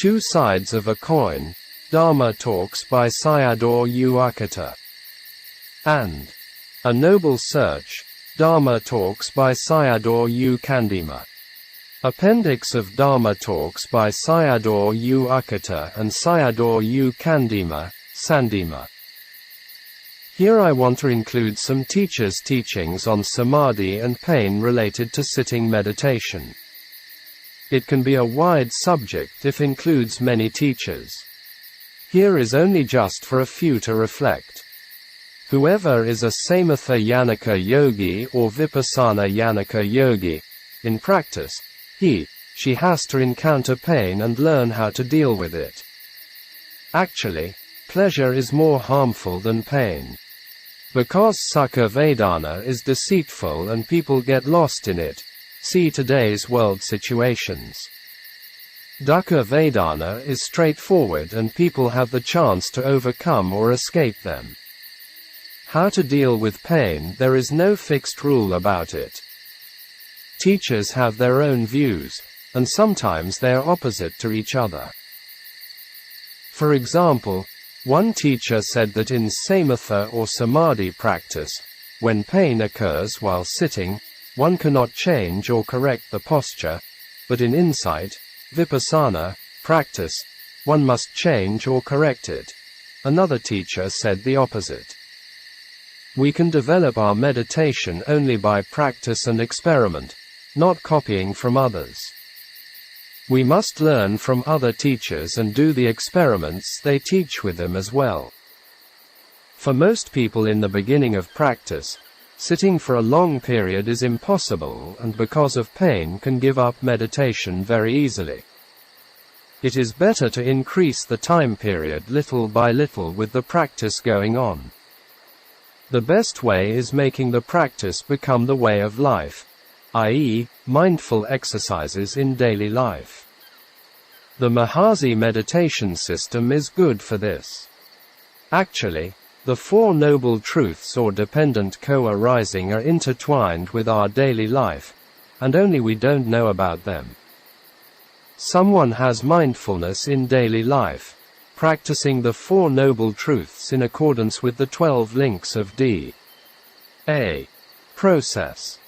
Two Sides of a Coin, Dharma Talks by Sayadaw Ukkaṭṭha. And A Noble Search, Dharma Talks by Sayadaw Candima. Appendix of Dhamma Talks by Sayadaw Ukkaṭṭha and Sayadaw Candima, Sandima. Here I want to include some teachers' teachings on samadhi and pain related to sitting meditation. It can be a wide subject if includes many teachers. Here is only just for a few to reflect. Whoever is a samatha yanaka yogi or vipassana yanaka yogi, in practice, she has to encounter pain and learn how to deal with it. Actually, pleasure is more harmful than pain. Because sukha vedana is deceitful and people get lost in it, see today's world situations. Dukkha vedana is straightforward and people have the chance to overcome or escape them. How to deal with pain, there is no fixed rule about it. Teachers have their own views, and sometimes they are opposite to each other. For example, one teacher said that in samatha or samadhi practice, when pain occurs while sitting, one cannot change or correct the posture, but in insight, vipassana, practice, one must change or correct it. Another teacher said the opposite. We can develop our meditation only by practice and experiment, not copying from others. We must learn from other teachers and do the experiments they teach with them as well. For most people in the beginning of practice, sitting for a long period is impossible and because of pain can give up meditation very easily. It is better to increase the time period little by little with the practice going on. The best way is making the practice become the way of life, i.e., mindful exercises in daily life. The Mahasi meditation system is good for this. Actually, the Four Noble Truths or dependent co-arising are intertwined with our daily life, and only we don't know about them. Someone has mindfulness in daily life, practicing the Four Noble Truths in accordance with the 12 links of Dhamma process.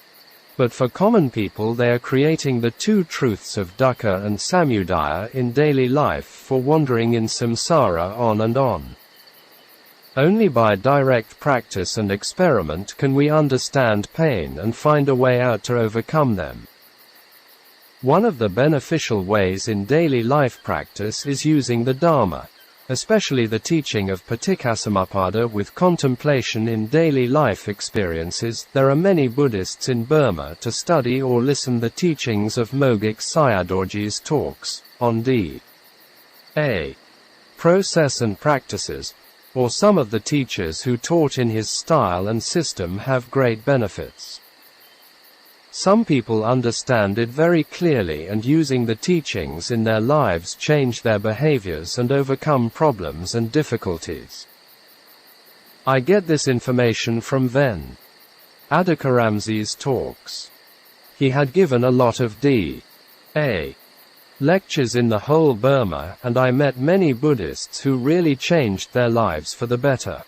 But for common people they are creating the two truths of dukkha and samudaya in daily life for wandering in samsara on and on. Only by direct practice and experiment can we understand pain and find a way out to overcome them. One of the beneficial ways in daily life practice is using the Dharma, especially the teaching of Paticcasamuppada with contemplation in daily life experiences. There are many Buddhists in Burma to study or listen the teachings of Mogik Sayadawji's talks on Dhamma process and practices, or some of the teachers who taught in his style and system have great benefits. Some people understand it very clearly and using the teachings in their lives change their behaviors and overcome problems and difficulties. I get this information from Ven. Adhikaramzi's talks. He had given a lot of Dhamma lectures in the whole Burma and I met many Buddhists who really changed their lives for the better.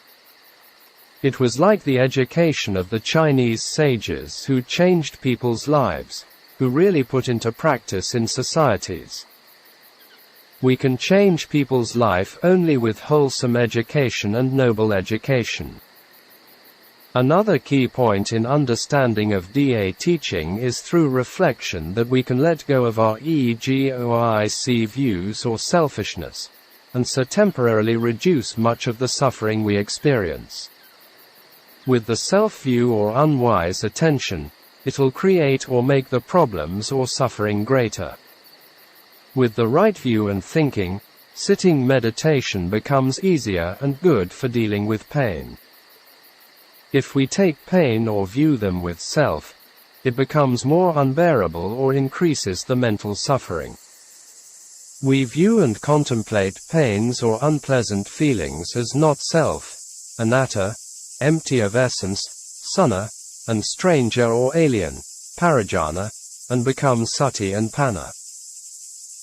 It was like the education of the Chinese sages who changed people's lives, who really put into practice in societies. We can change people's life only with wholesome education and noble education. Another key point in understanding of Dhamma teaching is through reflection that we can let go of our egoic views or selfishness, and so temporarily reduce much of the suffering we experience. With the self-view or unwise attention, it'll create or make the problems or suffering greater. With the right view and thinking, sitting meditation becomes easier and good for dealing with pain. If we take pain or view them with self, it becomes more unbearable or increases the mental suffering. We view and contemplate pains or unpleasant feelings as not self, anatta, empty of essence, sunna, and stranger or alien, parajana, and become sati and panna.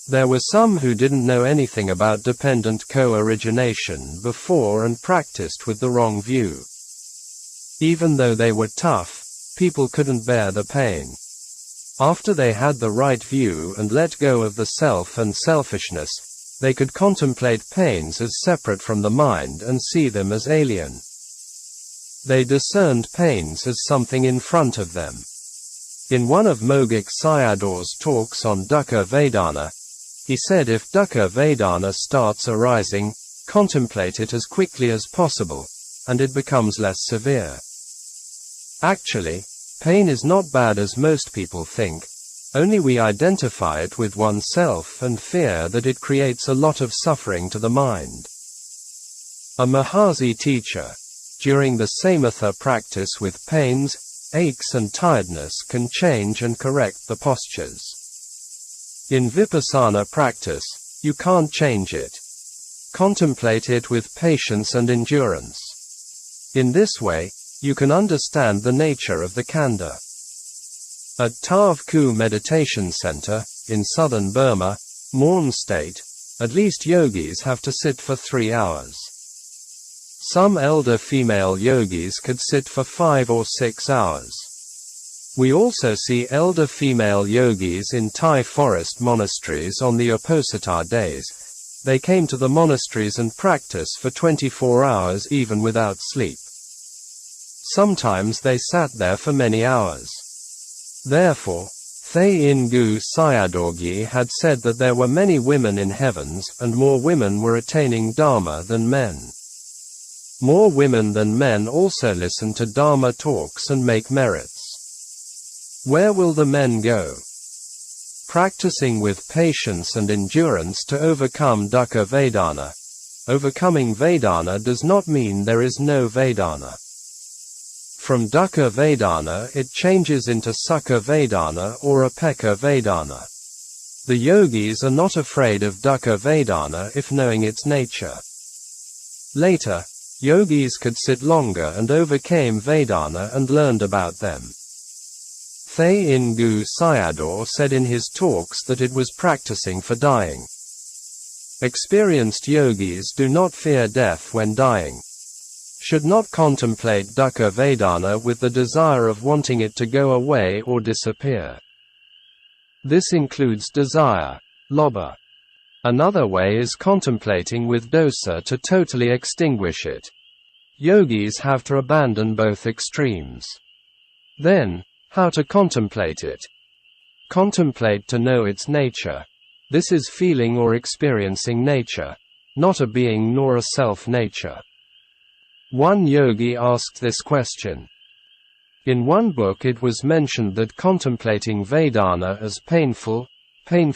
There were some who didn't know anything about dependent co-origination before and practiced with the wrong view. Even though they were tough, people couldn't bear the pain. After they had the right view and let go of the self and selfishness, they could contemplate pains as separate from the mind and see them as alien. They discerned pains as something in front of them. In one of Mogik Sayadaw's talks on Dukkha Vedana, he said if Dukkha Vedana starts arising, contemplate it as quickly as possible, and it becomes less severe. Actually, pain is not bad as most people think, only we identify it with oneself and fear that it creates a lot of suffering to the mind. A Mahasi teacher, during the samatha practice with pains, aches and tiredness can change and correct the postures. In vipassana practice, you can't change it. Contemplate it with patience and endurance. In this way, you can understand the nature of the khandha. At Tav Ku Meditation Center, in southern Burma, Morn State, at least yogis have to sit for 3 hours. Some elder female yogis could sit for 5 or 6 hours. We also see elder female yogis in Thai forest monasteries on the Uposatha days. They came to the monasteries and practiced for 24 hours even without sleep. Sometimes they sat there for many hours. Therefore, Thae Ingu Sayadaw had said that there were many women in heavens, and more women were attaining Dharma than men. More women than men also listen to Dharma talks and make merits. Where will the men go? Practicing with patience and endurance to overcome Dukkha Vedana. Overcoming Vedana does not mean there is no Vedana. From Dukkha Vedana it changes into Sukha Vedana or Upekkha Vedana. The yogis are not afraid of Dukkha Vedana if knowing its nature. Later, yogis could sit longer and overcame Vedana and learned about them. Thae Ingu Sayadaw said in his talks that it was practicing for dying. Experienced yogis do not fear death when dying. Should not contemplate Dukkha Vedana with the desire of wanting it to go away or disappear. This includes desire, lobha. Another way is contemplating with dosa to totally extinguish it. Yogis have to abandon both extremes. Then, how to contemplate it? Contemplate to know its nature. This is feeling or experiencing nature, not a being nor a self-nature. One yogi asked this question. In one book it was mentioned that contemplating Vedana as painful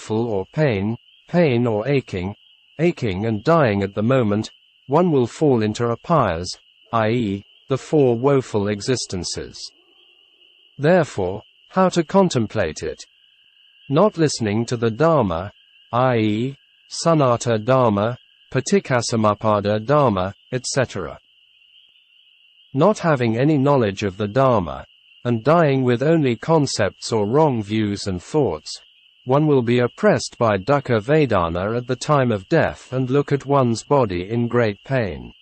or pain or aching and dying at the moment, one will fall into apayas, i.e., the 4 woeful existences. Therefore, how to contemplate it? Not listening to the Dharma, i.e., Sanata Dharma, Paticcasamuppada Dharma, etc. Not having any knowledge of the Dharma, and dying with only concepts or wrong views and thoughts, one will be oppressed by Dukkha Vedana at the time of death and look at one's body in great pain.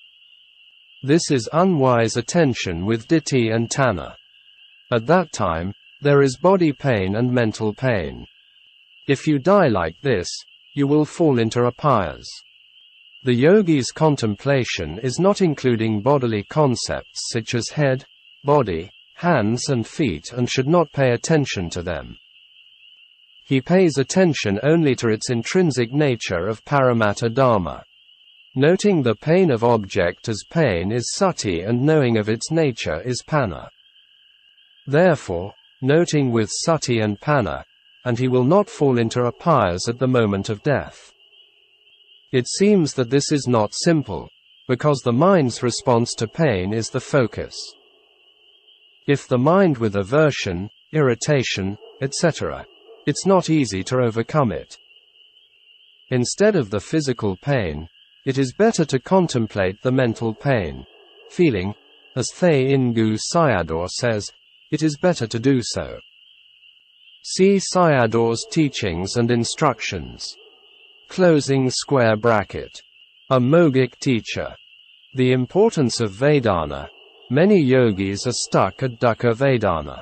This is unwise attention with ditthi and tanha. At that time, there is body pain and mental pain. If you die like this, you will fall into apayas. The yogi's contemplation is not including bodily concepts such as head, body, hands and feet and should not pay attention to them. He pays attention only to its intrinsic nature of Paramatta Dharma. Noting the pain of object as pain is sati and knowing of its nature is panna. Therefore, noting with sati and panna, and he will not fall into apayas at the moment of death. It seems that this is not simple, because the mind's response to pain is the focus. If the mind with aversion, irritation, etc., it's not easy to overcome it. Instead of the physical pain, it is better to contemplate the mental pain, feeling, as Thae Ingu Sayadaw says, it is better to do so. See Sayadaw's teachings and instructions. closing square bracket. A Mogic teacher. The importance of Vedana. Many yogis are stuck at Dukkha Vedana.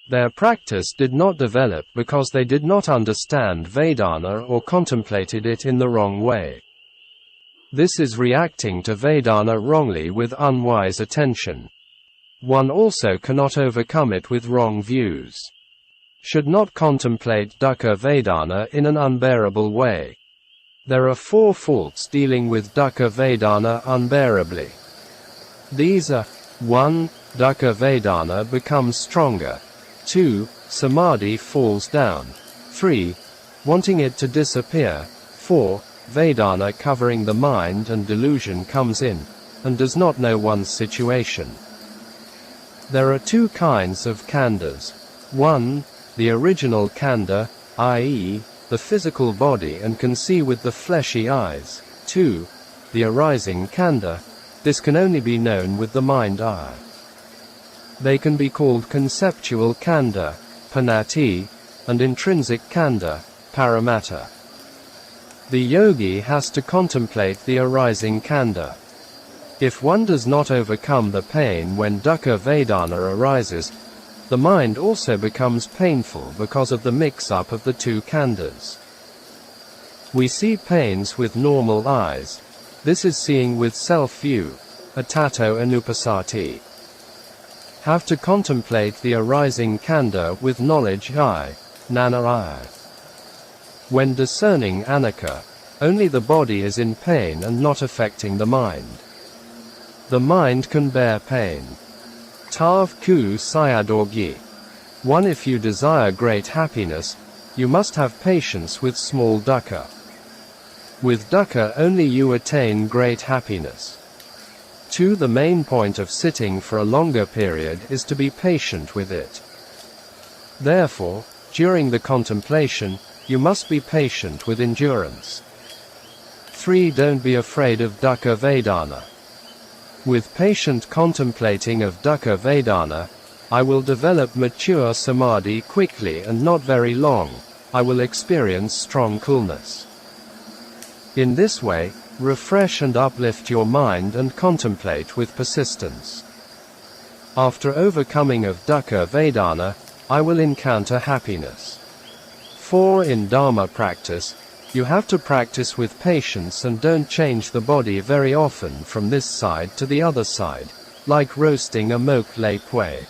Their practice did not develop because they did not understand Vedana or contemplated it in the wrong way. This is reacting to Vedana wrongly with unwise attention. One also cannot overcome it with wrong views. Should not contemplate Dukkha Vedana in an unbearable way. There are 4 faults dealing with Dukkha Vedana unbearably. These are: 1. Dukkha Vedana becomes stronger. 2. Samadhi falls down. 3. Wanting it to disappear. 4. Vedana covering the mind and delusion comes in, and does not know one's situation. There are 2 kinds of khandhas. 1. The original khandha, i.e., the physical body and can see with the fleshy eyes. 2. The arising khandha. This can only be known with the mind eye. They can be called conceptual khandha, panati, and intrinsic khandha, paramata. The yogi has to contemplate the arising khandha. If one does not overcome the pain when Dukkha Vedana arises, the mind also becomes painful because of the mix-up of the 2 khandhas. We see pains with normal eyes. This is seeing with self-view, atato anupasati. Have to contemplate the arising khandha with knowledge eye, nana eye. When discerning anicca, only the body is in pain and not affecting the mind. The mind can bear pain. Bhikkhu Sayadaw. 1. If you desire great happiness, you must have patience with small dukkha. With dukkha only you attain great happiness. 2. The main point of sitting for a longer period is to be patient with it. Therefore, during the contemplation, you must be patient with endurance. 3. Don't be afraid of Dukkha Vedana. With patient contemplating of Dukkha Vedana, I will develop mature samadhi quickly and not very long. I will experience strong coolness. In this way, refresh and uplift your mind and contemplate with persistence. After overcoming of Dukkha Vedana, I will encounter happiness. 4. In Dharma practice, you have to practice with patience and don't change the body very often from this side to the other side, like roasting a mok lei pui.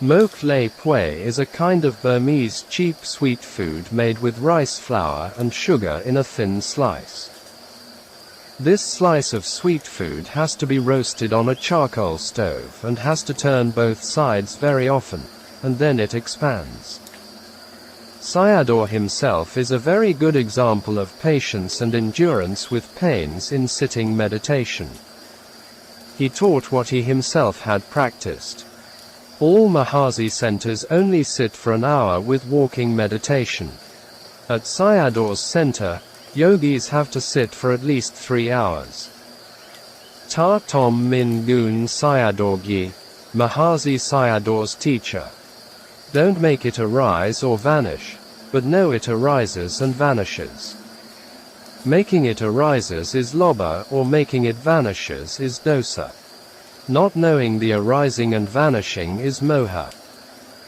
Mok lei pui is a kind of Burmese cheap sweet food made with rice flour and sugar in a thin slice. This slice of sweet food has to be roasted on a charcoal stove and has to turn both sides very often, and then it expands. Sayadaw himself is a very good example of patience and endurance with pains in sitting meditation. He taught what he himself had practiced. All Mahasi centers only sit for an hour with walking meditation. At Sayadaw's center, yogis have to sit for at least 3 hours. Ta Tom Min Gun Sayadaw, Mahasi Sayadaw's teacher. Don't make it arise or vanish, but know it arises and vanishes. Making it arises is lobha, or making it vanishes is dosa. Not knowing the arising and vanishing is moha.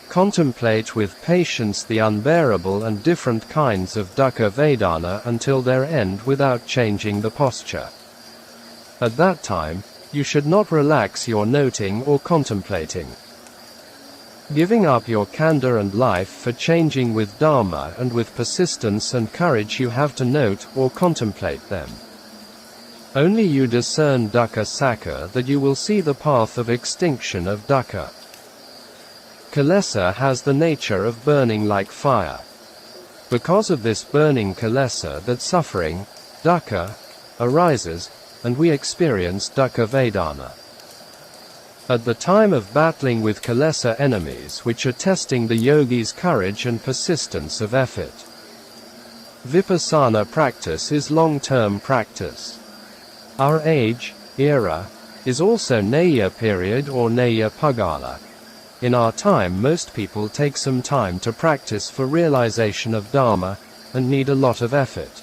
Contemplate with patience the unbearable and different kinds of Dukkha Vedana until their end without changing the posture. At that time, you should not relax your noting or contemplating. Giving up your khandha and life for changing with Dharma, and with persistence and courage you have to note or contemplate them. Only you discern dukkha sakha that you will see the path of extinction of dukkha. Kilesa has the nature of burning like fire. Because of this burning kilesa that suffering, dukkha, arises, and we experience Dukkha Vedana. At the time of battling with kilesa enemies which are testing the yogi's courage and persistence of effort. Vipassana practice is long-term practice. Our age, era, is also Naya period or Naya Pagala. In our time most people take some time to practice for realization of Dharma, and need a lot of effort.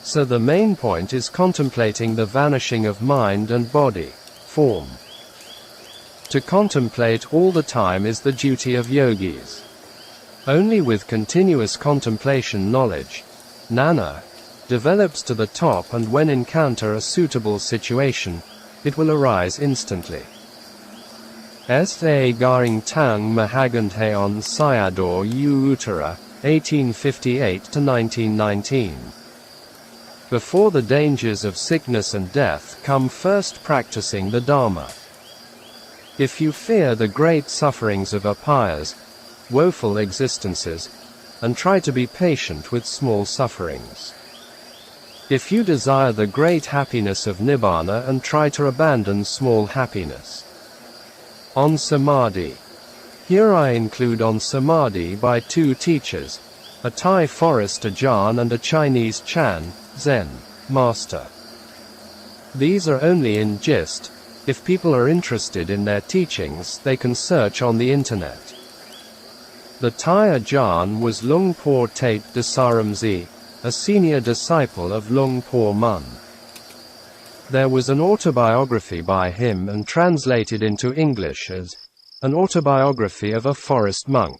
So the main point is contemplating the vanishing of mind and body, form. To contemplate all the time is the duty of yogis. Only with continuous contemplation knowledge, jnana, develops to the top, and when encounter a suitable situation, it will arise instantly. Thae garing tang Thae and Sayadaw Ukkaṭṭha, 1858–1919. Before the dangers of sickness and death come first practicing the Dharma. If you fear the great sufferings of apayas, woeful existences, and try to be patient with small sufferings. If you desire the great happiness of Nibbana and try to abandon small happiness. On Samadhi. Here I include on Samadhi by two teachers, a Thai forest Ajahn and a Chinese Chan, Zen, master. These are only in gist. If people are interested in their teachings, they can search on the internet. The Thai Ajahn was Luang Por Tate Dasaramzi, a senior disciple of Luang Por Mun. There was an autobiography by him and translated into English as An Autobiography of a Forest Monk.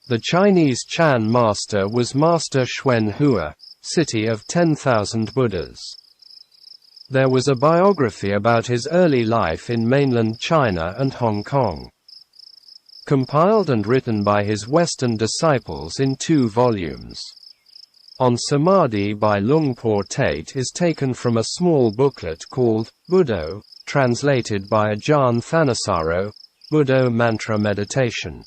The Chinese Chan master was Master Xuan Hua, City of 10,000 Buddhas. There was a biography about his early life in mainland China and Hong Kong, compiled and written by his Western disciples in 2 volumes. On Samadhi by Luang Por Tate is taken from a small booklet called Buddho, translated by Ajahn Thanissaro, Buddho Mantra Meditation.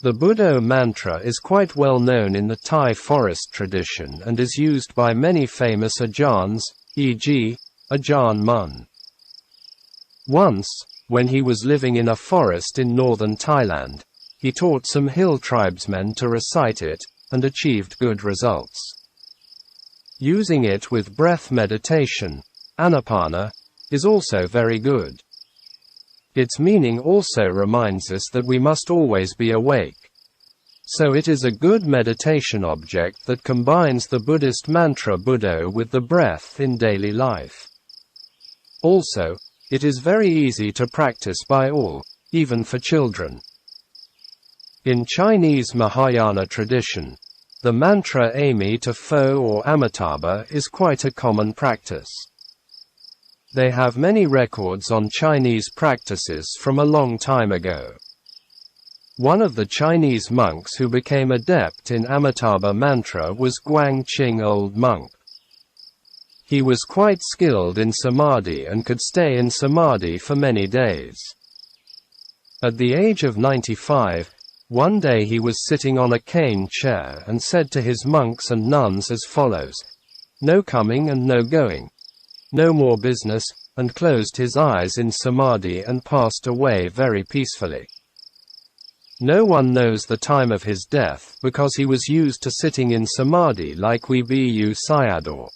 The Buddho mantra is quite well known in the Thai forest tradition and is used by many famous Ajahns, e.g., Ajahn Mun. Once, when he was living in a forest in northern Thailand, he taught some hill tribesmen to recite it, and achieved good results. Using it with breath meditation, anapana, is also very good. Its meaning also reminds us that we must always be awake. So it is a good meditation object that combines the Buddhist mantra Buddho with the breath in daily life. Also, it is very easy to practice by all, even for children. In Chinese Mahayana tradition, the mantra Ami to Pho or Amitabha is quite a common practice. They have many records on Chinese practices from a long time ago. One of the Chinese monks who became adept in Amitabha mantra was Guangqing Old Monk. He was quite skilled in samadhi and could stay in samadhi for many days. At the age of 95, one day he was sitting on a cane chair and said to his monks and nuns as follows: "No coming and no going. No more business," and closed his eyes in samadhi and passed away very peacefully. No one knows the time of his death, because he was used to sitting in samadhi like we Bhikkhu Sayadaw.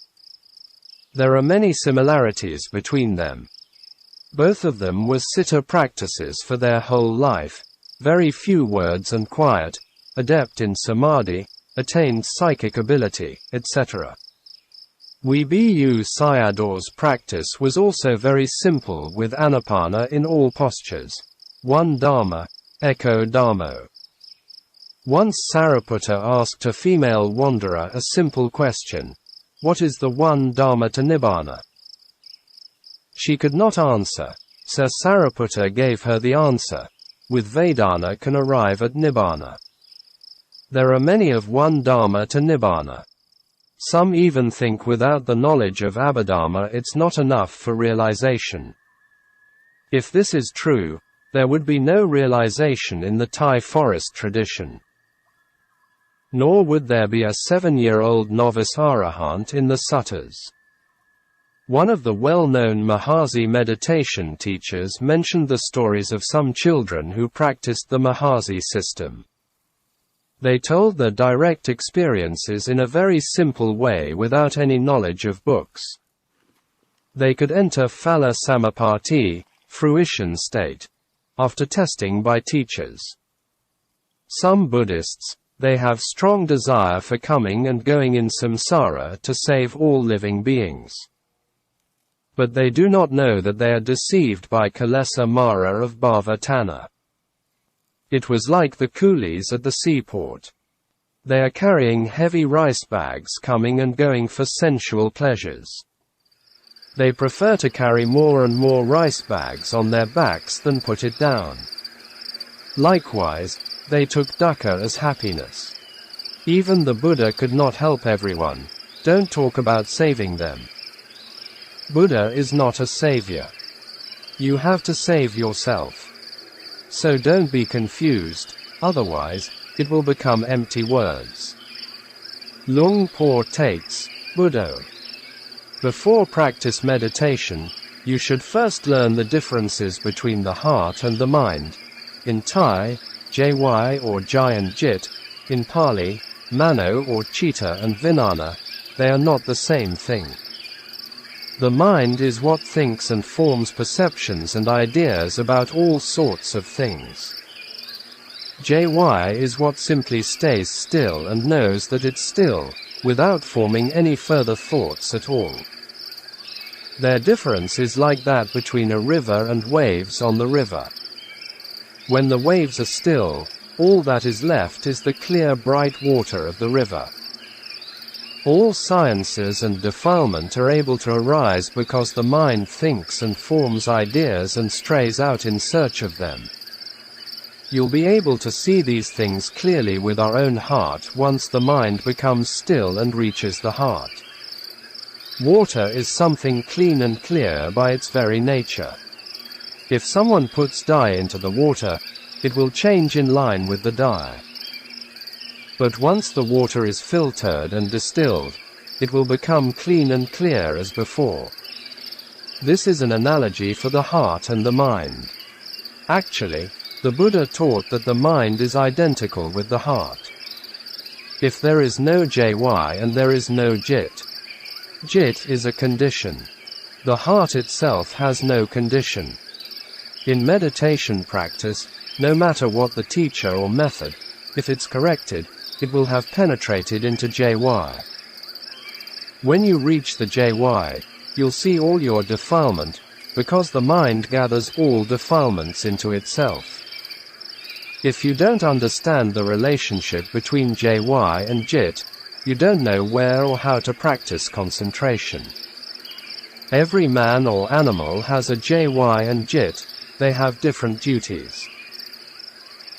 There are many similarities between them. Both of them were sitta practices for their whole life, very few words and quiet, adept in samadhi, attained psychic ability, etc. Bhikkhu Sayadaw's practice was also very simple with anapana in all postures. One Dharma, Echo Dharmo. Once Sariputta asked a female wanderer a simple question: "What is the one Dharma to Nibbana?" She could not answer, so Sariputta gave her the answer: "With Vedana can arrive at Nibbana." There are many of one Dharma to Nibbana. Some even think without the knowledge of Abhidharma it's not enough for realization. If this is true, there would be no realization in the Thai forest tradition. Nor would there be a 7-year-old novice arahant in the suttas. One of the well-known Mahasi meditation teachers mentioned the stories of some children who practiced the Mahasi system. They told their direct experiences in a very simple way without any knowledge of books. They could enter phala samapatti, fruition state, after testing by teachers. Some Buddhists, They have strong desire for coming and going in samsara to save all living beings. But they do not know that they are deceived by Kilesa Mara of Bhava Tanha. It was like the coolies at the seaport. They are carrying heavy rice bags coming and going for sensual pleasures. They prefer to carry more and more rice bags on their backs than put it down. Likewise, they took dukkha as happiness. Even the Buddha could not help everyone. Don't talk about saving them. Buddha is not a savior. You have to save yourself. So don't be confused, otherwise, it will become empty words. Lung Por Tates, Buddho. Before practice meditation, you should first learn the differences between the heart and the mind. In Thai, JY or giant jit, in Pali, Mano or Chitta and Vijnana, they are not the same thing. The mind is what thinks and forms perceptions and ideas about all sorts of things. JY is what simply stays still and knows that it's still, without forming any further thoughts at all. Their difference is like that between a river and waves on the river. When the waves are still, all that is left is the clear bright water of the river. All sciences and defilement are able to arise because the mind thinks and forms ideas and strays out in search of them. You'll be able to see these things clearly with our own heart once the mind becomes still and reaches the heart. Water is something clean and clear by its very nature. If someone puts dye into the water, it will change in line with the dye. But once the water is filtered and distilled, it will become clean and clear as before. This is an analogy for the heart and the mind. Actually, the Buddha taught that the mind is identical with the heart. If there is no JY and there is no jit, jit is a condition. The heart itself has no condition. In meditation practice, no matter what the teacher or method, if it's corrected, it will have penetrated into JY. When you reach the JY, you'll see all your defilement, because the mind gathers all defilements into itself. If you don't understand the relationship between JY and jit, you don't know where or how to practice concentration. Every man or animal has a JY and jit, they have different duties.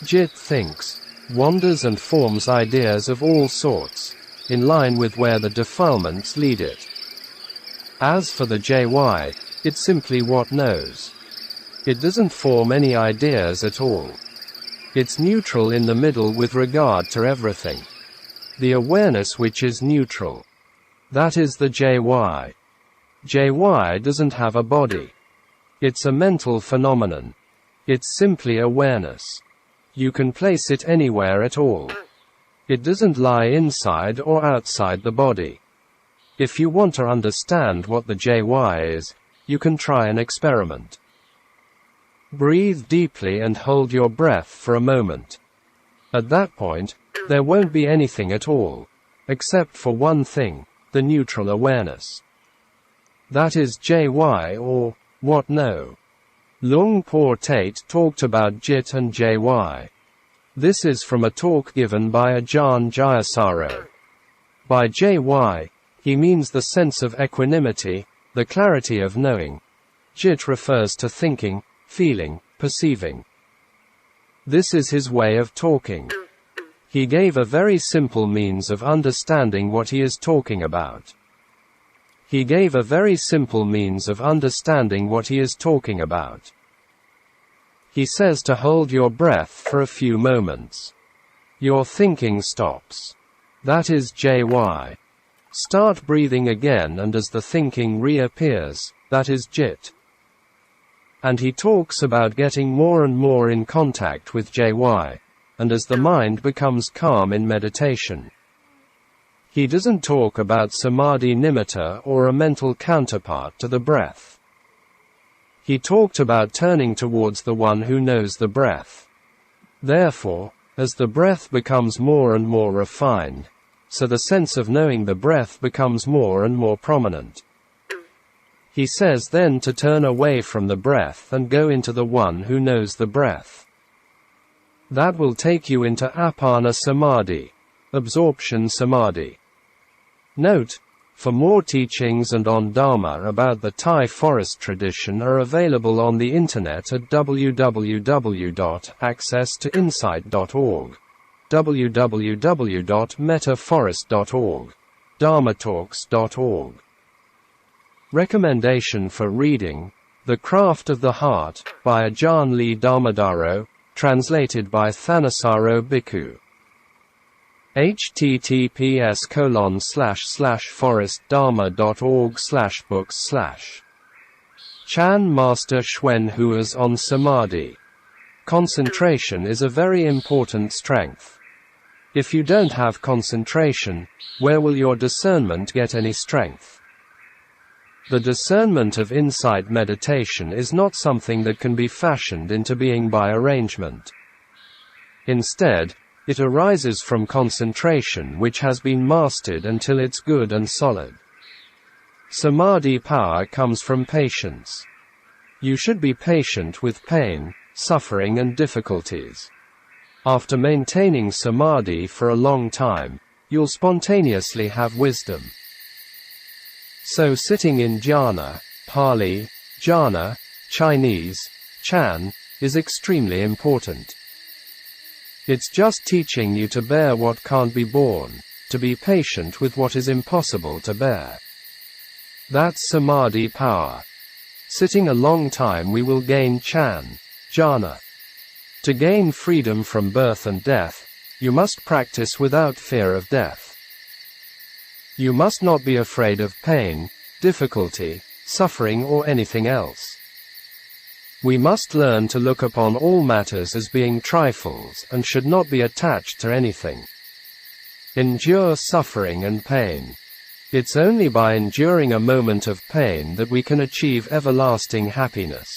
Jit thinks, wanders and forms ideas of all sorts, in line with where the defilements lead it. As for the JY, it's simply what knows. It doesn't form any ideas at all. It's neutral in the middle with regard to everything. The awareness which is neutral. That is the JY. JY doesn't have a body. It's a mental phenomenon. It's simply awareness. You can place it anywhere at all. It doesn't lie inside or outside the body. If you want to understand what the JY is, you can try an experiment. Breathe deeply and hold your breath for a moment. At that point, there won't be anything at all, except for one thing, the neutral awareness. That is JY or what know. Lung Por Tate talked about jit and JY. This is from a talk given by Ajahn Jayasaro. By JY, he means the sense of equanimity, the clarity of knowing. Jit refers to thinking, feeling, perceiving. This is his way of talking. He gave a very simple means of understanding what he is talking about. He gave a very simple means of understanding what he is talking about. He says to hold your breath for a few moments. Your thinking stops. That is JY. Start breathing again, and as the thinking reappears, that is jit. And he talks about getting more and more in contact with JY, and as the mind becomes calm in meditation. He doesn't talk about samadhi nimitta or a mental counterpart to the breath. He talked about turning towards the one who knows the breath. Therefore, As the breath becomes more and more refined, so the sense of knowing the breath becomes more and more prominent. He says then to turn away from the breath and go into the one who knows the breath. That will take you into Appana Samadhi, absorption Samadhi. Note, for more teachings and on Dharma about the Thai forest tradition are available on the internet at www.accesstoinsight.org, www.metaforest.org, dharmatalks.org. Recommendation for reading: The Craft of the Heart, by Ajahn Lee Dharmadharo, translated by Thanissaro Bhikkhu. https://forestdharma.org/books/ Chan Master Shwen Hua's on Samadhi. Concentration is a very important strength. If you don't have concentration, where will your discernment get any strength? The discernment of insight meditation is not something that can be fashioned into being by arrangement. Instead, it arises from concentration which has been mastered until it's good and solid. Samadhi power comes from patience. You should be patient with pain, suffering and difficulties. After maintaining samadhi for a long time, you'll spontaneously have wisdom. So sitting in jhana, Pali, jhana, Chinese, Chan, is extremely important. It's just teaching you to bear what can't be borne, to be patient with what is impossible to bear. That's samadhi power. Sitting a long time we will gain Chan, jhana. To gain freedom from birth and death, you must practice without fear of death. You must not be afraid of pain, difficulty, suffering or anything else. We must learn to look upon all matters as being trifles and should not be attached to anything. Endure suffering and pain. It's only by enduring a moment of pain that we can achieve everlasting happiness.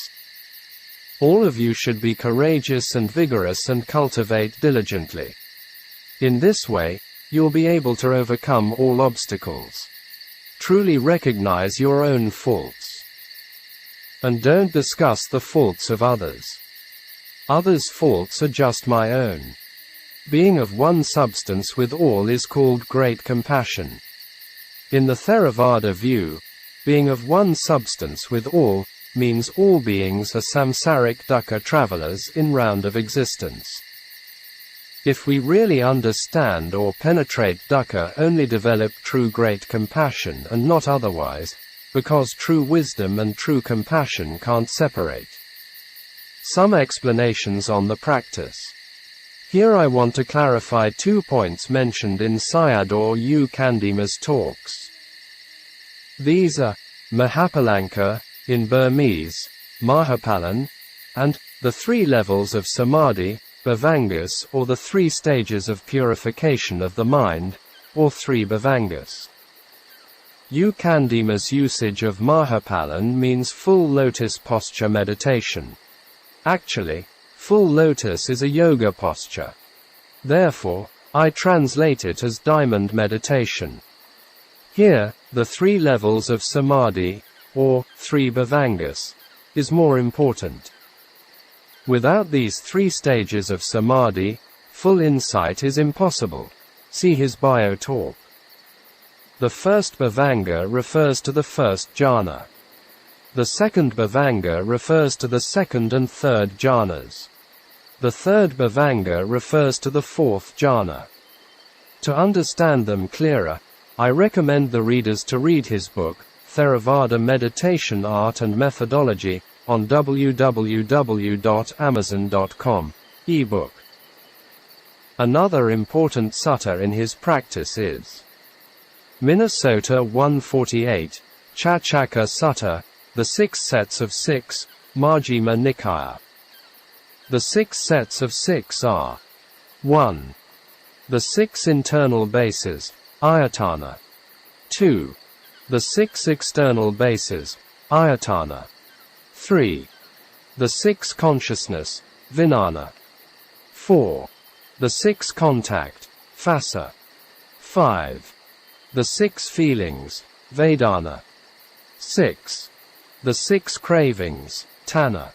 All of you should be courageous and vigorous and cultivate diligently. In this way, you'll be able to overcome all obstacles. Truly recognize your own faults. And don't discuss the faults of others. Others' faults are just my own. Being of one substance with all is called great compassion. In the Theravada view, being of one substance with all means all beings are samsaric dukkha travelers in round of existence. If we really understand or penetrate dukkha, only develop true great compassion and not otherwise, because true wisdom and true compassion can't separate. Some explanations on the practice. Here I want to clarify 2 points mentioned in Sayadaw U Candima's talks. These are Mahapalanka, in Burmese, Mahapalan, and the 3 levels of samadhi, bhavangas, or the 3 stages of purification of the mind, or 3 bhavangas. U Candima's usage of Mahapalan means full lotus posture meditation. Actually, full lotus is a yoga posture. Therefore, I translate it as diamond meditation. Here, the 3 levels of samadhi, or 3 bhavangas, is more important. Without these 3 stages of samadhi, full insight is impossible. See his bio talk. The first bhavanga refers to the first jhana. The second bhavanga refers to the second and third jhanas. The third bhavanga refers to the fourth jhana. To understand them clearer, I recommend the readers to read his book, Theravada Meditation Art and Methodology, on www.amazon.com, ebook. Another important sutta in his practice is Minnesota 148, Chachaka Sutta, the 6 sets of 6, Majjhima Nikaya. The 6 sets of 6 are 1. The 6 internal bases, Ayatana. 2. The 6 external bases, Ayatana. 3. The 6 consciousness, Vijnana. 4. The 6 contact, phassa. 5. The 6 feelings, vedana. 6. The 6 cravings, tanha.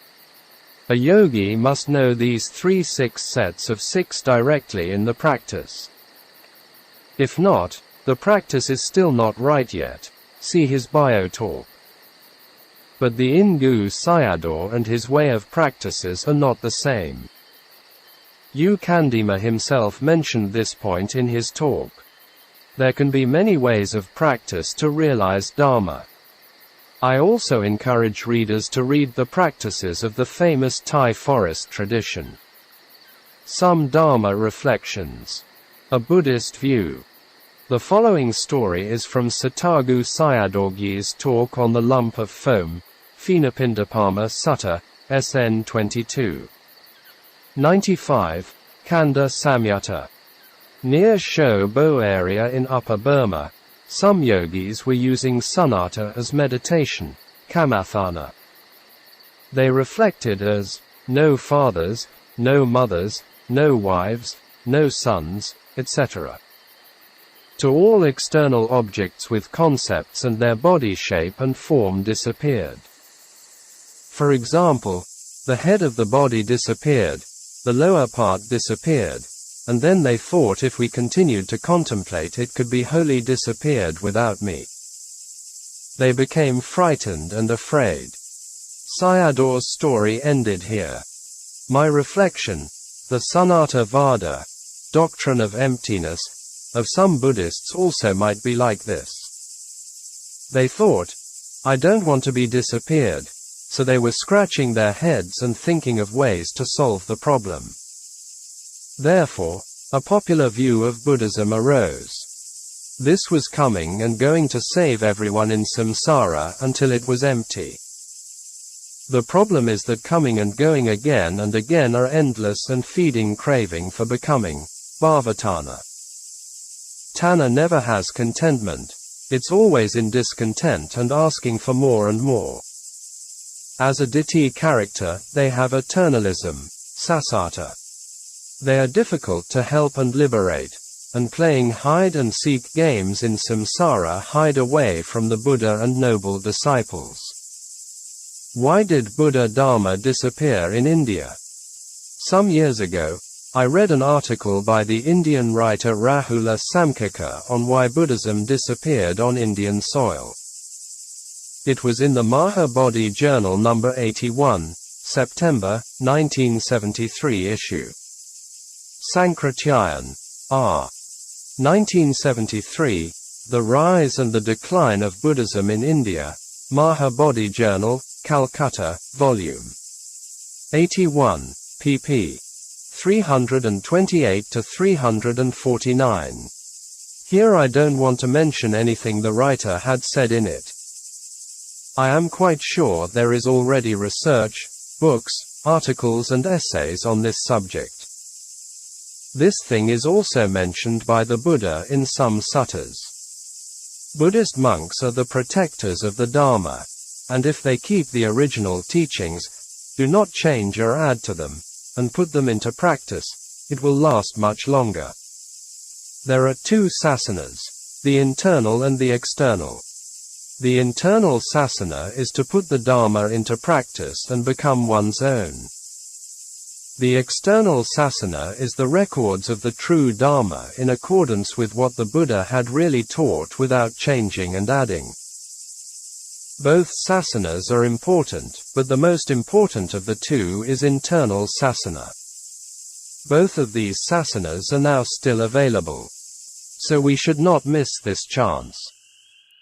A yogi must know these 6 sets of 6 directly in the practice. If not, the practice is still not right yet. See his bio talk. But the Bhikkhu Sayadaw and his way of practices are not the same. Candima himself mentioned this point in his talk. There can be many ways of practice to realize Dharma. I also encourage readers to read the practices of the famous Thae forest tradition. Some Dharma reflections. A Buddhist view. The following story is from Sathagu Sayadaw's talk on the lump of foam, Phenapindapama Sutta, SN 22. 95, Kanda Samyutta. Near Sho Bo area in Upper Burma, some yogis were using sunnata as meditation, kamathana. They reflected as, no fathers, no mothers, no wives, no sons, etc. To all external objects with concepts and their body shape and form disappeared. For example, the head of the body disappeared, the lower part disappeared, and then they thought if we continued to contemplate it could be wholly disappeared without me. They became frightened and afraid. Sayadaw's story ended here. My reflection, the Sunnata Vada, doctrine of emptiness, of some Buddhists also might be like this. They thought, I don't want to be disappeared, so they were scratching their heads and thinking of ways to solve the problem. Therefore, a popular view of Buddhism arose. This was coming and going to save everyone in samsara until it was empty. The problem is that coming and going again and again are endless and feeding craving for becoming, bhavatana. Tanha never has contentment, it's always in discontent and asking for more and more. As a ditthi character, they have eternalism, sasata. They are difficult to help and liberate, and playing hide-and-seek games in samsara hide away from the Buddha and noble disciples. Why did Buddha Dharma disappear in India? Some years ago, I read an article by the Indian writer Rahula Samkika on why Buddhism disappeared on Indian soil. It was in the Mahabodhi Journal No. 81, September, 1973 issue. Sankrityayan, R. 1973, The Rise and the Decline of Buddhism in India, Mahabodhi Journal, Calcutta, Volume 81, pp. 328 to 349. Here I don't want to mention anything the writer had said in it. I am quite sure there is already research, books, articles and essays on this subject. This thing is also mentioned by the Buddha in some suttas. Buddhist monks are the protectors of the Dharma, and if they keep the original teachings, do not change or add to them, and put them into practice, it will last much longer. There are 2 sasanas, the internal and the external. The internal sasana is to put the Dharma into practice and become one's own. The external sasana is the records of the true Dharma in accordance with what the Buddha had really taught without changing and adding. Both sasanas are important, but the most important of the 2 is internal sasana. Both of these sasanas are now still available. So we should not miss this chance.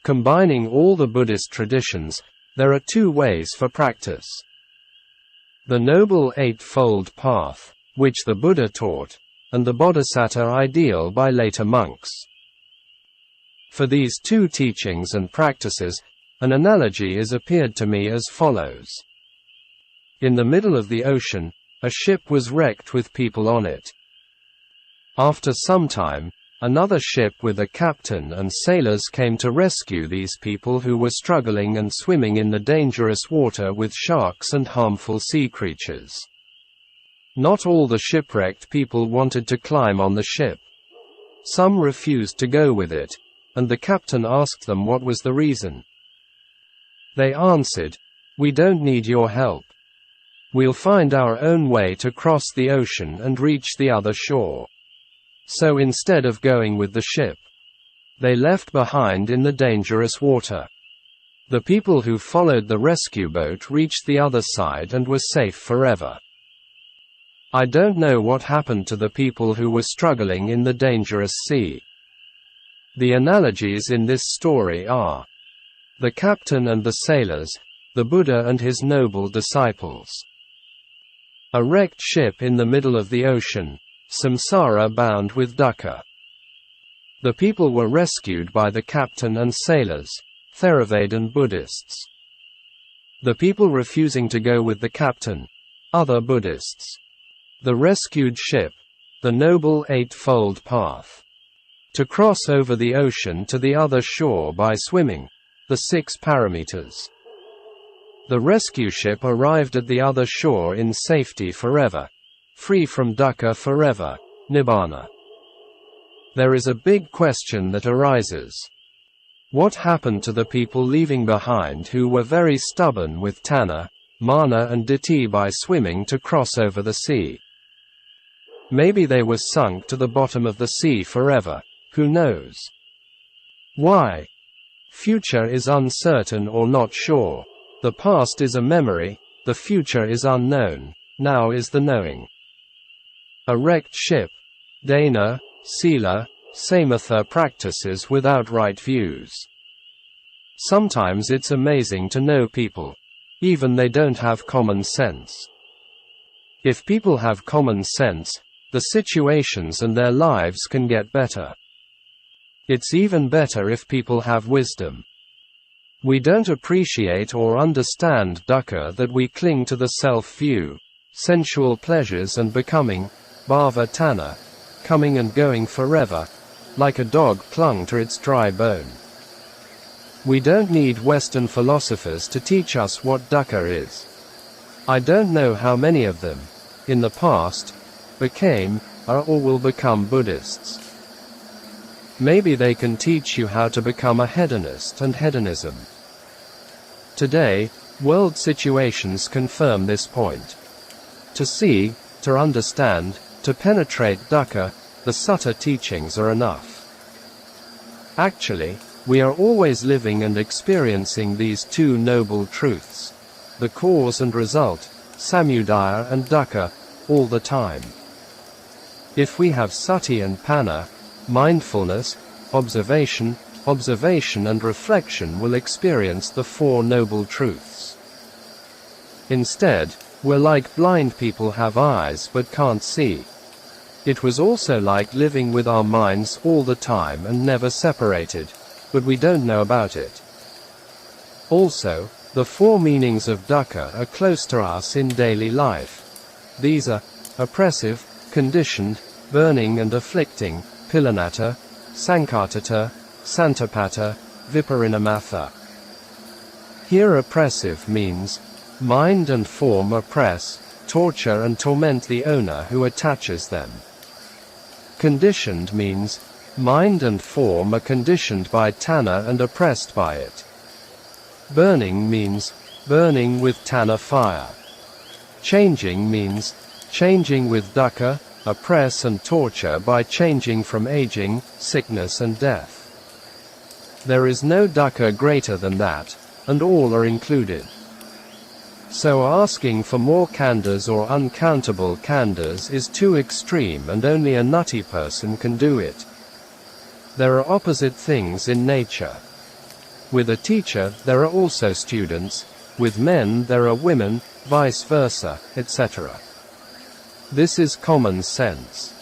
Combining all the Buddhist traditions, there are 2 ways for practice. The Noble Eightfold Path, which the Buddha taught, and the Bodhisattva ideal by later monks. For these 2 teachings and practices, an analogy is appeared to me as follows. In the middle of the ocean, a ship was wrecked with people on it. After some time, another ship with a captain and sailors came to rescue these people who were struggling and swimming in the dangerous water with sharks and harmful sea creatures. Not all the shipwrecked people wanted to climb on the ship. Some refused to go with it, and the captain asked them what was the reason. They answered, "We don't need your help. We'll find our own way to cross the ocean and reach the other shore." So instead of going with the ship, they left behind in the dangerous water. The people who followed the rescue boat reached the other side and were safe forever. I don't know what happened to the people who were struggling in the dangerous sea. The analogies in this story are the captain and the sailors, the Buddha and his noble disciples. A wrecked ship in the middle of the ocean, samsara bound with dukkha. The people were rescued by the captain and sailors, Theravada Buddhists. The people refusing to go with the captain, other Buddhists. The rescued ship, the Noble Eightfold Path. To cross over the ocean to the other shore by swimming, the 6 Paramitas. The rescue ship arrived at the other shore in safety forever, free from dukkha forever, nibbana. There is a big question that arises. What happened to the people leaving behind who were very stubborn with tanha, mana and ditthi by swimming to cross over the sea? Maybe they were sunk to the bottom of the sea forever, who knows? Why? Future is uncertain or not sure. The past is a memory, the future is unknown, now is the knowing. A wrecked ship, dana, sila, samatha practices without right views. Sometimes it's amazing to know people, even they don't have common sense. If people have common sense, the situations and their lives can get better. It's even better if people have wisdom. We don't appreciate or understand dukkha that we cling to the self-view, sensual pleasures and becoming, bhava tanha, coming and going forever, like a dog clung to its dry bone. We don't need Western philosophers to teach us what dukkha is. I don't know how many of them, in the past, became, are or will become Buddhists. Maybe they can teach you how to become a hedonist and hedonism. Today, world situations confirm this point. To see, to understand, to penetrate dukkha, the sutta teachings are enough. Actually, we are always living and experiencing these 2 noble truths, the cause and result, samudaya and dukkha, all the time. If we have sati and panna, mindfulness, observation and reflection will experience the 4 noble truths. Instead, we're like blind people have eyes but can't see. It was also like living with our minds all the time and never separated, but we don't know about it. Also, the 4 meanings of dukkha are close to us in daily life. These are oppressive, conditioned, burning and afflicting, pilanatta, sankatata, santapata, viparinamatha. Here oppressive means, mind and form oppress, torture and torment the owner who attaches them. Conditioned means, mind and form are conditioned by tanha and oppressed by it. Burning means, burning with tanha fire. Changing means, changing with dukkha, oppress and torture by changing from aging, sickness and death. There is no dukkha greater than that, and all are included. So asking for more khandhas or uncountable khandhas is too extreme and only a nutty person can do it. There are opposite things in nature. With a teacher there are also students, with men there are women, vice versa, etc. This is common sense.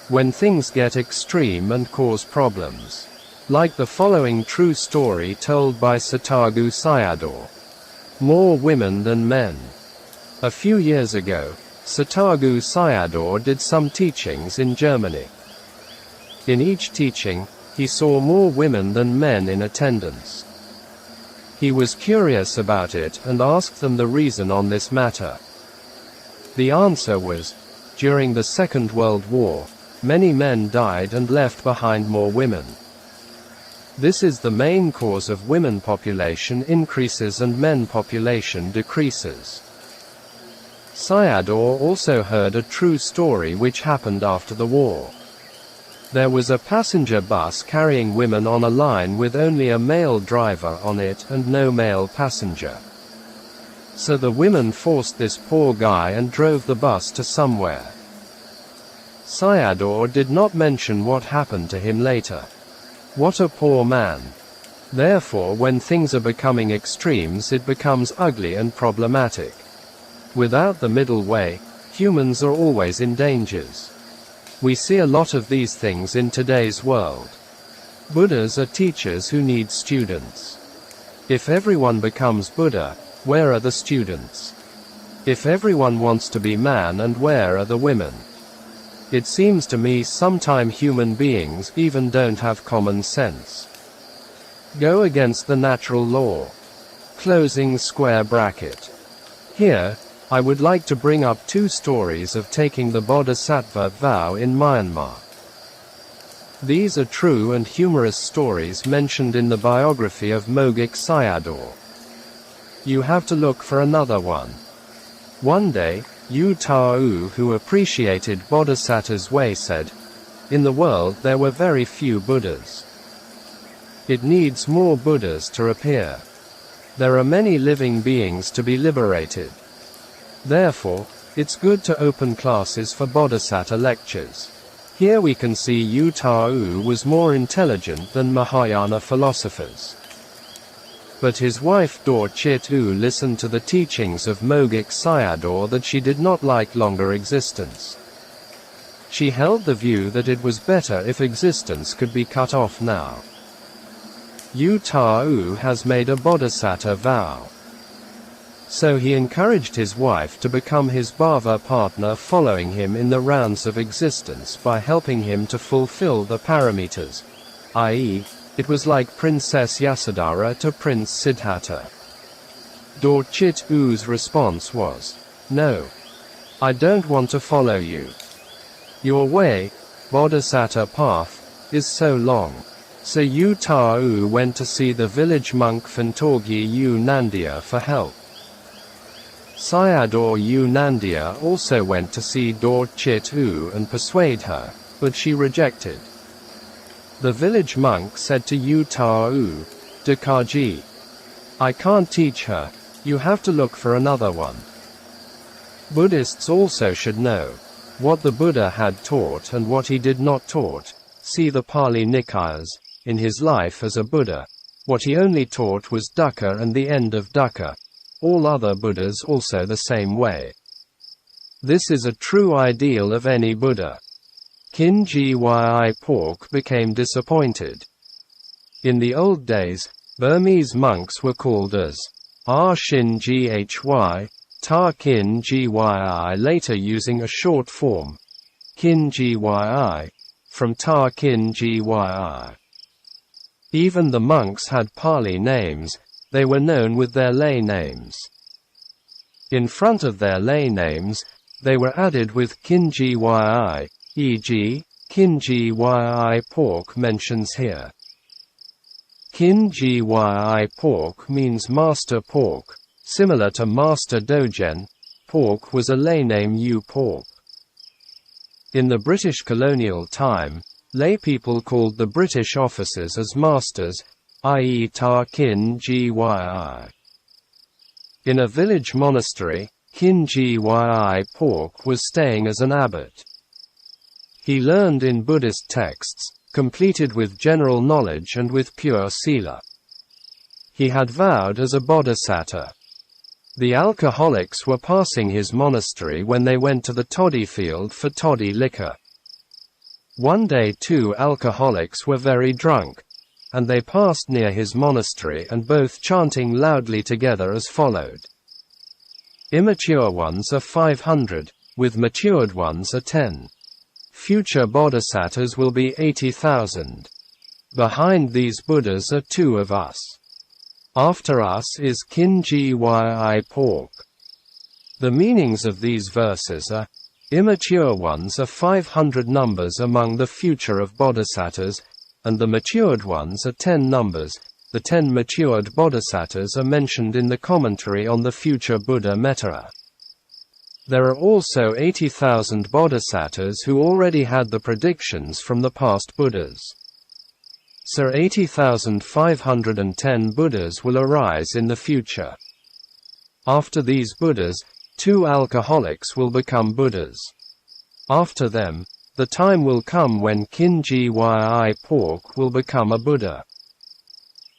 When things get extreme and cause problems. Like the following true story told by Sathagu Sayadaw. More women than men. A few years ago, Sathagu Sayadaw did some teachings in Germany. In each teaching, he saw more women than men in attendance. He was curious about it and asked them the reason on this matter. The answer was, During the Second World War, many men died and left behind more women. This is the main cause of women population increases and men population decreases. Sayadaw also heard a true story which happened after the war. There was a passenger bus carrying women on a line with only a male driver on it and no male passenger. So the women forced this poor guy and drove the bus to somewhere. Sayadaw did not mention what happened to him later. What a poor man. Therefore, when things are becoming extremes, it becomes ugly and problematic. Without the middle way, humans are always in dangers. We see a lot of these things in today's world. Buddhas are teachers who need students. If everyone becomes Buddha, where are the students? If everyone wants to be man, and where are the women? It seems to me sometimes human beings even don't have common sense. Go against the natural law. Closing square bracket. Here, I would like to bring up two stories of taking the Bodhisattva vow in Myanmar. These are true and humorous stories mentioned in the biography of Mogik Sayadaw. You have to look for another one. One day, Ukkaṭṭa, who appreciated Bodhisattva's way, said, "In the world there were very few Buddhas. It needs more Buddhas to appear. There are many living beings to be liberated. Therefore, it's good to open classes for Bodhisattva lectures." Here we can see Ukkaṭṭa was more intelligent than Mahayana philosophers. But his wife Dorchitu listened to the teachings of Mogik Sayadaw that she did not like longer existence. She held the view that it was better if existence could be cut off now. Ukkaṭṭa has made a bodhisattva vow. So he encouraged his wife to become his bhava partner, following him in the rounds of existence by helping him to fulfill the paramitas, i.e., it was like Princess Yasodhara to Prince Siddhartha. Dorchitu's response was, "No. I don't want to follow you. Your way, bodhisattva path, is so long." So Ukkaṭṭa went to see the village monk Phantogyi Nandiya for help. Sayadaw Nandiya also went to see Dorchitu and persuade her, but she rejected. The village monk said to Ukkaṭṭa, "Dakaji, I can't teach her, you have to look for another one." Buddhists also should know what the Buddha had taught and what he did not taught. See the Pali Nikayas. In his life as a Buddha, what he only taught was dukkha and the end of dukkha. All other Buddhas also the same way. This is a true ideal of any Buddha. Kinji Pork became disappointed. In the old days, Burmese monks were called as Shin Ghy, Ta Kin Gyi, later using a short form, Kin Gyi, from Ta Kin Gyi. Even the monks had Pali names, they were known with their lay names. In front of their lay names, they were added with Kinji Yi, e.g., Kinji Pork mentions here. Kinji Pork means Master Pork, similar to Master Dogen. Pork was a lay name U Pork. In the British colonial time, lay people called the British officers as masters, i.e. Ta Kin Gyi. In a village monastery, Kinji Pork was staying as an abbot. He learned in Buddhist texts, completed with general knowledge and with pure sila. He had vowed as a bodhisattva. The alcoholics were passing his monastery when they went to the toddy field for toddy liquor. One day 2 alcoholics were very drunk, and they passed near his monastery and both chanting loudly together as followed. Immature ones are 500, with matured ones are 10. Future bodhisattvas will be 80,000. Behind these Buddhas are 2 of us. After us is Kinji Pork. The meanings of these verses are, Immature ones are 500 numbers among the future of bodhisattvas, and the matured ones are 10 numbers. The 10 matured bodhisattvas are mentioned in the commentary on the future Buddha Mettara. There are also 80,000 bodhisattvas who already had the predictions from the past Buddhas. So 80,510 Buddhas will arise in the future. After these Buddhas, 2 alcoholics will become Buddhas. After them, the time will come when Candima pork will become a Buddha.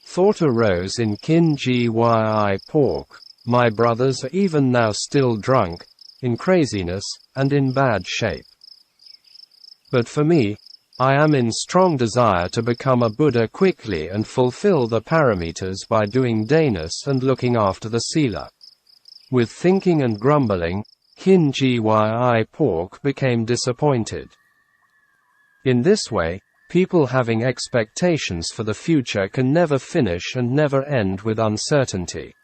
Thought arose in Candima pork, my brothers are even now still drunk, in craziness, and in bad shape. But for me, I am in strong desire to become a Buddha quickly and fulfill the paramitas by doing danas and looking after the sila. With thinking and grumbling, Candima pork became disappointed. In this way, people having expectations for the future can never finish and never end with uncertainty.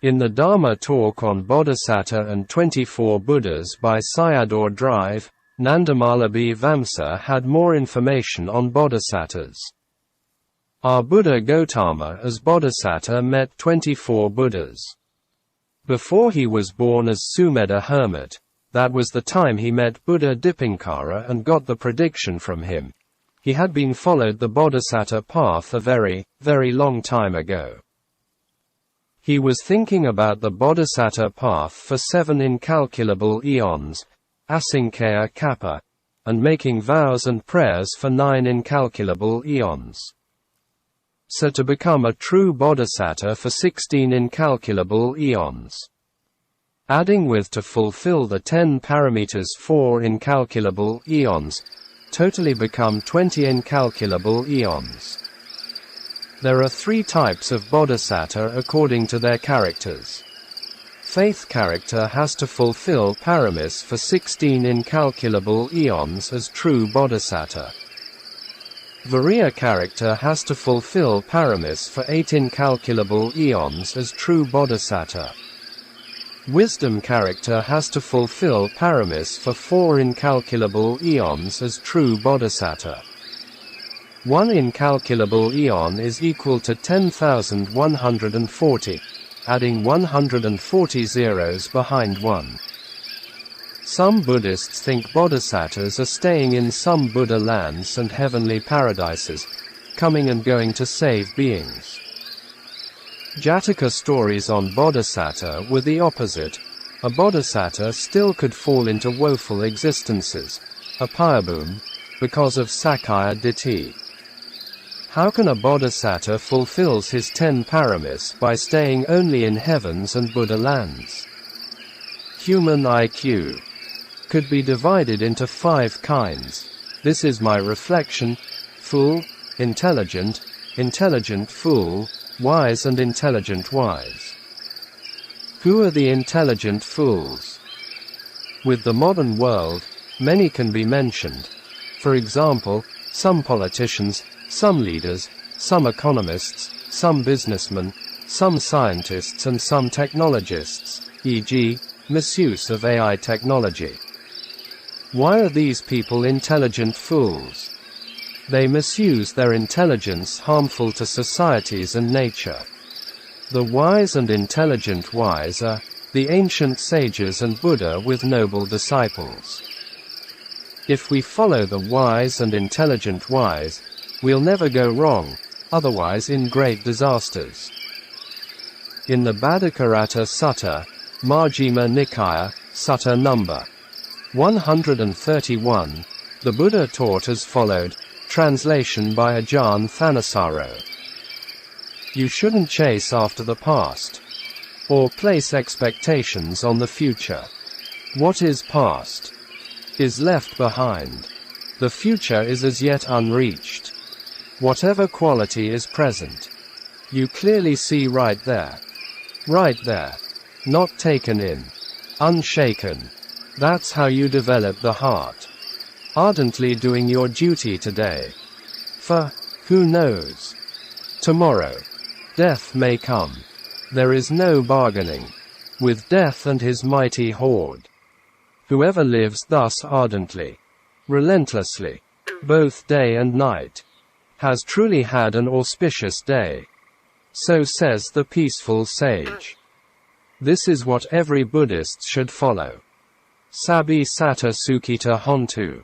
In the Dharma talk on Bodhisattva and 24 Buddhas by Sayadaw Drive, Nandamalabi Vamsa had more information on bodhisattvas. Our Buddha Gautama as bodhisattva met 24 Buddhas. Before he was born as Sumedha hermit, that was the time he met Buddha Dipankara and got the prediction from him. He had been followed the bodhisattva path a very, very long time ago. He was thinking about the bodhisattva path for 7 incalculable eons, Asankhya Kappa, and making vows and prayers for 9 incalculable eons. So to become a true bodhisattva for 16 incalculable eons. Adding with to fulfill the 10 paramitas 4 incalculable eons, totally become 20 incalculable eons. There are 3 types of bodhisattva according to their characters. Faith character has to fulfill paramis for 16 incalculable eons as true bodhisattva. Viriya character has to fulfill paramis for 8 incalculable eons as true bodhisattva. Wisdom character has to fulfill paramis for 4 incalculable eons as true bodhisattva. 1 incalculable eon is equal to 10,140, adding 140 zeros behind 1. Some Buddhists think bodhisattvas are staying in some Buddha lands and heavenly paradises, coming and going to save beings. Jataka stories on bodhisattva were the opposite. A bodhisattva still could fall into woeful existences, apayabhum, because of Sakaya Ditthi. How can a bodhisattva fulfills his 10 paramis by staying only in heavens and Buddha lands? Human IQ could be divided into 5 kinds. This is my reflection: fool, intelligent, intelligent fool, wise and intelligent wise. Who are the intelligent fools? With the modern world, many can be mentioned. For example, some politicians, some leaders, some economists, some businessmen, some scientists and some technologists, e.g., misuse of AI technology. Why are these people intelligent fools? They misuse their intelligence harmful to societies and nature. The wise and intelligent wise are the ancient sages and Buddha with noble disciples. If we follow the wise and intelligent wise, we'll never go wrong, otherwise in great disasters. In the Bhaddhakarata Sutta, Majjhima Nikaya, Sutta number 131, the Buddha taught as followed, translation by Ajahn Thanissaro. You shouldn't chase after the past, or place expectations on the future. What is past is left behind. The future is as yet unreached. Whatever quality is present, you clearly see right there. Right there. Not taken in. Unshaken. That's how you develop the heart. Ardently doing your duty today. For, who knows? Tomorrow, death may come. There is no bargaining with death and his mighty horde. Whoever lives thus ardently, relentlessly, both day and night, has truly had an auspicious day. So says the peaceful sage. This is what every Buddhist should follow. Sabbi Satta Sukhita Hontu.